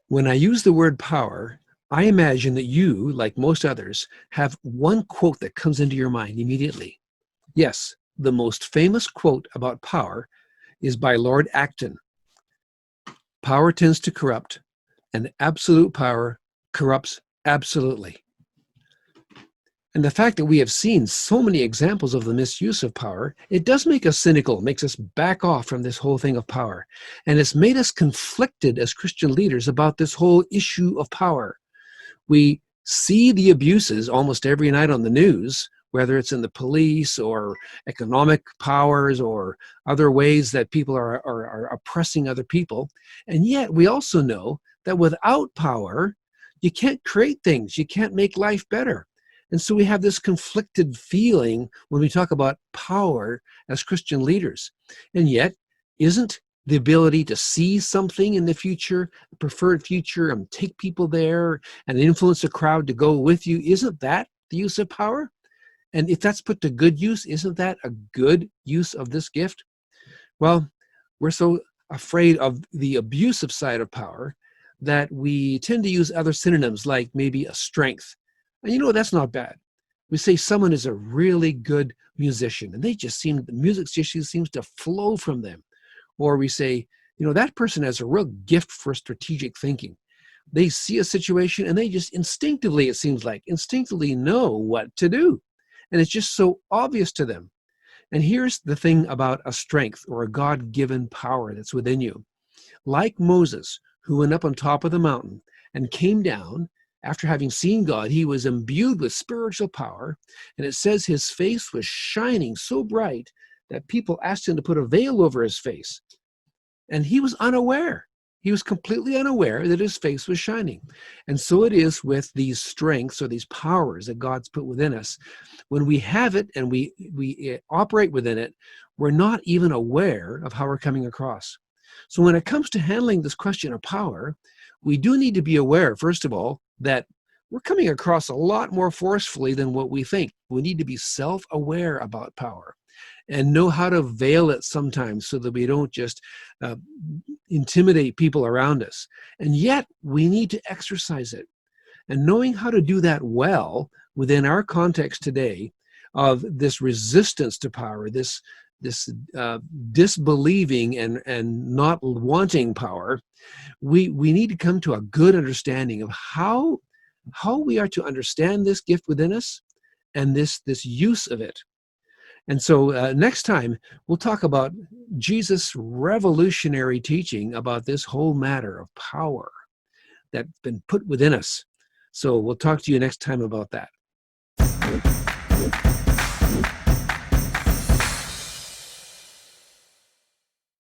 When I use the word power, I imagine that you, like most others, have one quote that comes into your mind immediately. Yes, the most famous quote about power is by Lord Acton. Power tends to corrupt, and absolute power corrupts absolutely. And the fact that we have seen so many examples of the misuse of power, it does make us cynical, makes us back off from this whole thing of power. And it's made us conflicted as Christian leaders about this whole issue of power. We see the abuses almost every night on the news, whether it's in the police or economic powers or other ways that people are oppressing other people. And yet we also know that without power, you can't create things. You can't make life better. And so we have this conflicted feeling when we talk about power as Christian leaders. And yet, isn't the ability to see something in the future, a preferred future, and take people there and influence a crowd to go with you, isn't that the use of power? And if that's put to good use, isn't that a good use of this gift? Well, we're so afraid of the abusive side of power that we tend to use other synonyms like maybe a strength. And you know, that's not bad. We say someone is a really good musician and the music just seems to flow from them. Or we say, you know, that person has a real gift for strategic thinking. They see a situation and they just instinctively, it seems like, instinctively know what to do. And it's just so obvious to them. And here's the thing about a strength or a God-given power that's within you. Like Moses, who went up on top of the mountain and came down, after having seen God, he was imbued with spiritual power. And it says his face was shining so bright that people asked him to put a veil over his face. And he was unaware. He was completely unaware that his face was shining. And so it is with these strengths or these powers that God's put within us. When we have it and we operate within it, we're not even aware of how we're coming across. So when it comes to handling this question of power, we do need to be aware, first of all, that we're coming across a lot more forcefully than what we think. We need to be self-aware about power and know how to veil it sometimes so that we don't just intimidate people around us. And yet we need to exercise it. And knowing how to do that well within our context today of this resistance to power, this disbelieving and not wanting power, we need to come to a good understanding of how we are to understand this gift within us and this use of it. And so next time, we'll talk about Jesus' revolutionary teaching about this whole matter of power that's been put within us. So we'll talk to you next time about that.